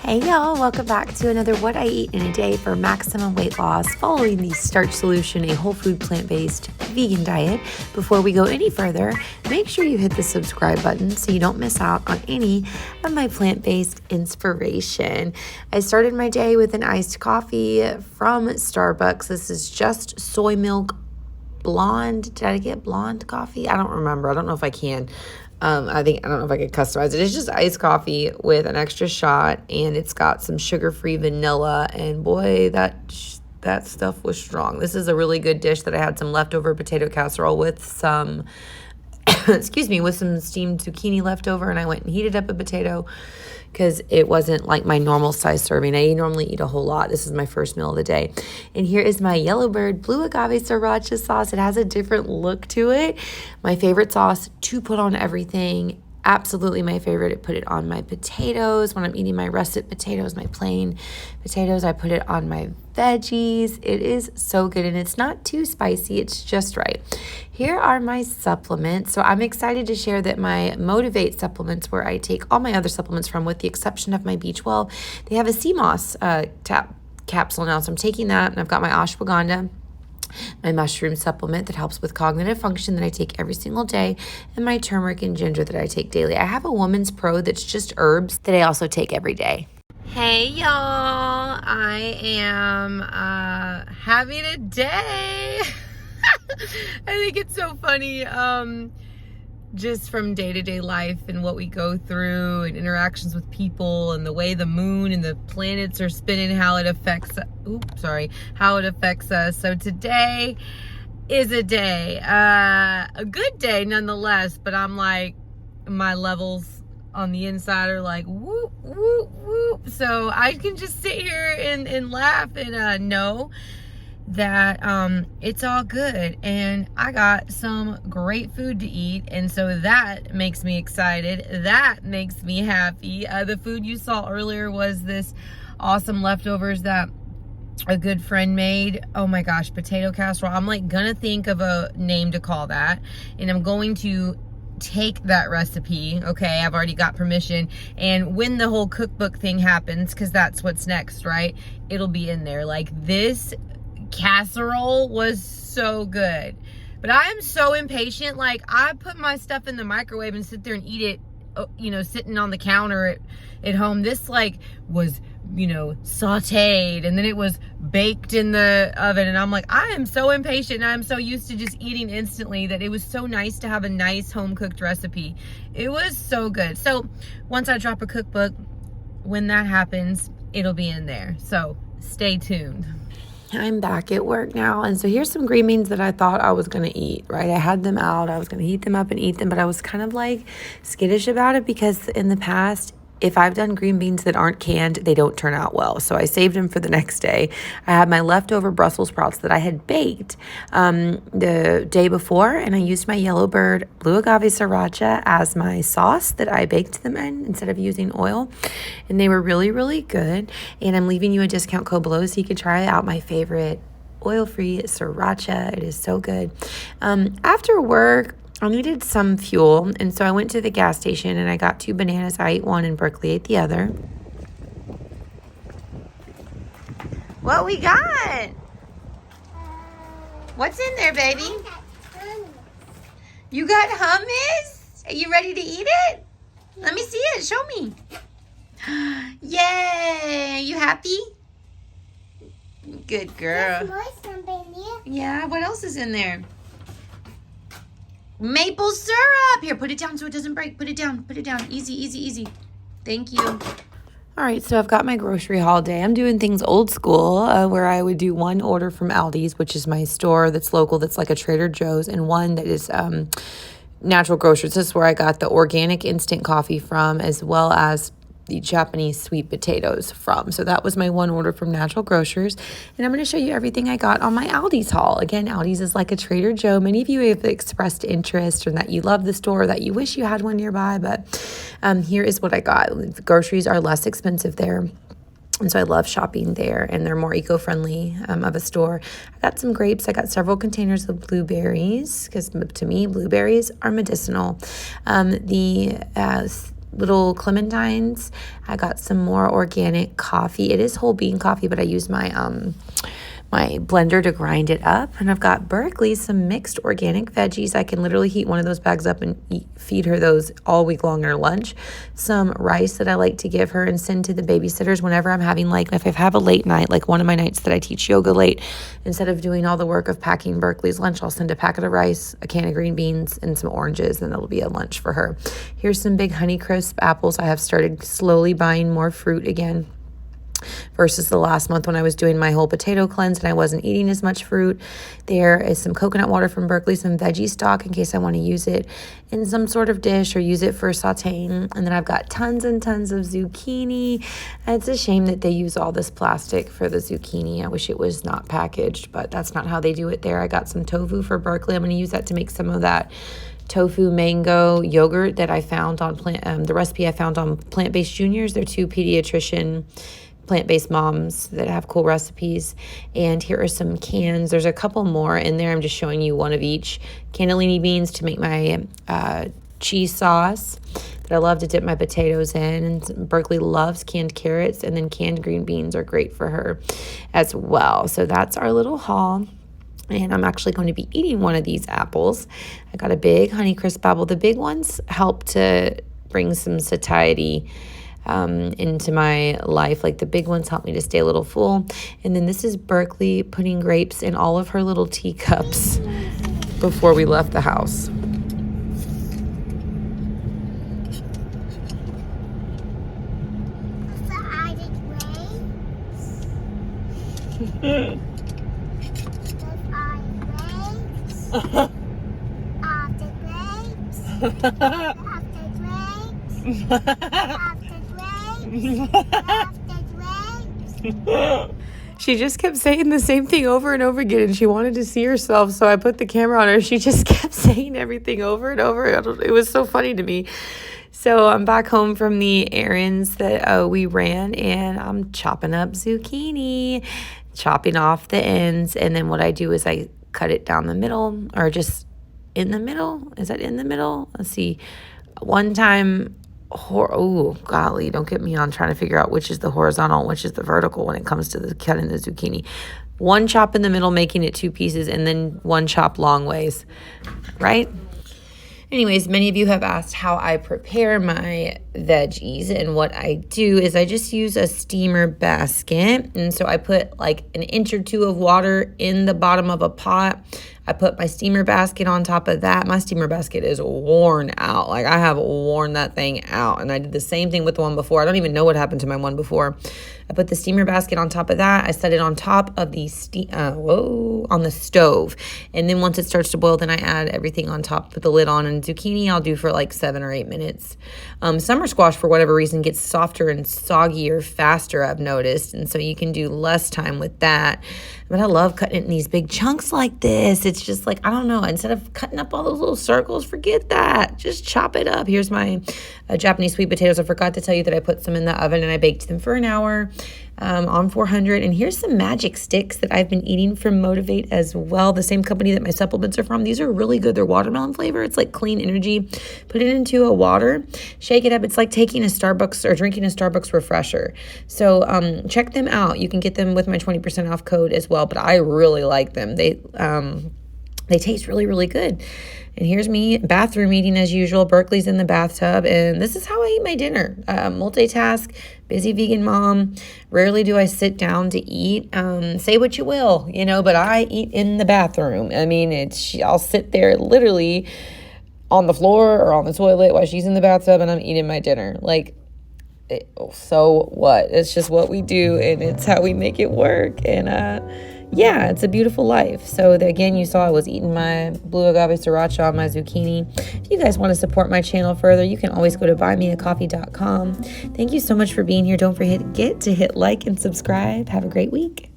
Hey y'all, welcome back to another What I Eat in a Day for maximum weight loss following the Starch Solution, a whole food plant-based vegan diet. Before we go any further, make sure you hit the subscribe button so you don't miss out on any of my plant-based inspiration. I started my day with an iced coffee from Starbucks. This is just soy milk blonde. Did I get blonde coffee? I don't remember. I don't know if I can. I don't know if I could customize it. It's just iced coffee with an extra shot, and it's got some sugar-free vanilla, and boy, that stuff was strong. This is a really good dish that I had some leftover potato casserole with some, with some steamed zucchini left over, and I went and heated up a potato because it wasn't like my normal size serving. I normally eat a whole lot. This is my first meal of the day. And here is my Yellowbird Blue Agave Sriracha sauce. It has a different look to it. My favorite sauce to put on everything. Absolutely my favorite. I put it on my potatoes when I'm eating my russet potatoes, my plain potatoes. I put it on my veggies. It is so good, and it's not too spicy. It's just right. Here are my supplements. So I'm excited to share that my Motivate supplements, where I take all my other supplements from, with the exception of my B12, they have a sea moss capsule now. So I'm taking that, and I've got my ashwagandha, my mushroom supplement that helps with cognitive function that I take every single day, and my turmeric and ginger that I take daily. I have a Woman's Pro that's just herbs that I also take every day. Hey y'all, I am having a day. I think it's so funny, just from day-to-day life and what we go through and interactions with people and the way the moon and the planets are spinning, how it affects us. So today is a day, a good day nonetheless, but I'm like, my levels on the inside are like whoop whoop whoop. So I can just sit here and laugh and know that it's all good, and I got some great food to eat, and so that makes me excited. That makes me happy. The food you saw earlier was this awesome leftovers that a good friend made. Oh my gosh, potato casserole. I'm like gonna think of a name to call that, and I'm going to take that recipe. Okay, I've already got permission, and when the whole cookbook thing happens, because that's what's next, right, it'll be in there. Like, this casserole was so good, but I am so impatient. Like, I put my stuff in the microwave and sit there and eat it, sitting on the counter at home. This was sauteed, and then it was baked in the oven, and I'm like, I am so impatient, and I'm so used to just eating instantly that it was so nice to have a nice home cooked recipe. It was so good. So once I drop a cookbook, when that happens, it'll be in there, so stay tuned. I'm back at work now, and so here's some green beans that I thought I was going to eat, right? I had them out. I was going to heat them up and eat them, but I was kind of like skittish about it because in the past, if I've done green beans that aren't canned, they don't turn out well. So I saved them for the next day. I had my leftover Brussels sprouts that I had baked the day before, and I used my Yellowbird Blue Agave Sriracha as my sauce that I baked them in instead of using oil. And they were really, really good. And I'm leaving you a discount code below so you can try out my favorite oil-free sriracha. It is so good. After work, I needed some fuel, and so I went to the gas station and I got 2 bananas. I ate one and Berkeley ate the other. What we got? What's in there, baby? You got hummus? Are you ready to eat it? Let me see it. Show me. Yay! You happy? Good girl. Yeah, what else is in there? Maple syrup. Here, put it down so it doesn't break. Put it down. Put it down. Easy, easy, easy. Thank you. All right, so I've got my grocery haul day. I'm doing things old school, where I would do one order from Aldi's, which is my store that's local, that's like a Trader Joe's, and one that is Natural Grocers. This is where I got the organic instant coffee from, as well as the Japanese sweet potatoes from. So that was my one order from Natural Grocers. And I'm going to show you everything I got on my Aldi's haul. Again, Aldi's is like a Trader Joe. Many of you have expressed interest or that you love the store, or that you wish you had one nearby. But here is what I got. The groceries are less expensive there. And so I love shopping there, and they're more eco-friendly of a store. I got some grapes. I got several containers of blueberries because to me, blueberries are medicinal. The little clementines. I got some more organic coffee. It is whole bean coffee, but I use my my blender to grind it up. And I've got Berkeley, some mixed organic veggies. I can literally heat one of those bags up and feed her those all week long at her lunch. Some rice that I like to give her and send to the babysitters whenever I'm having, like, if I have a late night, like one of my nights that I teach yoga late, instead of doing all the work of packing Berkeley's lunch, I'll send a packet of rice, a can of green beans, and some oranges, and it'll be a lunch for her. Here's some big Honeycrisp apples. I have started slowly buying more fruit again, versus the last month when I was doing my whole potato cleanse and I wasn't eating as much fruit. There is some coconut water from Berkeley, some veggie stock in case I want to use it in some sort of dish or use it for sauteing. And then I've got tons and tons of zucchini. It's a shame that they use all this plastic for the zucchini. I wish it was not packaged, but that's not how they do it there. I got some tofu for Berkeley. I'm going to use that to make some of that tofu mango yogurt that I found on the recipe I found on Plant-Based Juniors. They're two pediatrician plant-based moms that have cool recipes. And here are some cans. There's a couple more in there. I'm just showing you one of each. Cannellini beans to make my cheese sauce that I love to dip my potatoes in. And Berkeley loves canned carrots, and then canned green beans are great for her as well. So that's our little haul. And I'm actually going to be eating one of these apples. I got a big Honeycrisp apple. The big ones help to bring some satiety into my life. Like the big ones help me to stay a little full. And then this is Berkeley putting grapes in all of her little teacups before we left the house. She just kept saying the same thing over and over again, and she wanted to see herself, so I put the camera on her. She just kept saying everything over and over. It was so funny to me. So I'm back home from the errands that we ran, and I'm chopping up zucchini, chopping off the ends, and then what I do is I cut it down the middle, or just in the middle. Is that in the middle? Let's see. One time, oh golly, don't get me on trying to figure out which is the horizontal and which is the vertical when it comes to the cutting the zucchini. One chop in the middle, making it two pieces, and then one chop long ways, right? Anyways, many of you have asked how I prepare my veggies, and what I do is I just use a steamer basket. And so I put like an inch or two of water in the bottom of a pot. I put my steamer basket on top of that. My steamer basket is worn out. Like I have worn that thing out. And I did the same thing with the one before. I don't even know what happened to my one before. I put the steamer basket on top of that. I set it on top of the on the stove. And then once it starts to boil, then I add everything on top, put the lid on. And zucchini I'll do for like 7 or 8 minutes. Summer squash, for whatever reason, gets softer and soggier faster, I've noticed. And so you can do less time with that. But I love cutting it in these big chunks like this. It's just like, I don't know, instead of cutting up all those little circles, forget that. Just chop it up. Here's my Japanese sweet potatoes. I forgot to tell you that I put some in the oven and I baked them for an hour on 400. And here's some magic sticks that I've been eating from Motivate as well, the same company that my supplements are from. These are really good. They're watermelon flavor. It's like clean energy. Put it into a water, shake it up. It's like taking a Starbucks or drinking a Starbucks refresher. So check them out. You can get them with my 20% off code as well, but I really like them. They taste really, really good. And here's me, bathroom eating as usual. Berkeley's in the bathtub, and this is how I eat my dinner. Multitask, busy vegan mom. Rarely do I sit down to eat. Say what you will, but I eat in the bathroom. I mean, I'll sit there literally on the floor or on the toilet while she's in the bathtub, and I'm eating my dinner. So what? It's just what we do, and it's how we make it work. And yeah, it's a beautiful life. So again, you saw I was eating my blue agave sriracha on my zucchini. If you guys want to support my channel further, you can always go to buymeacoffee.com. Thank you so much for being here. Don't forget to hit like and subscribe. Have a great week.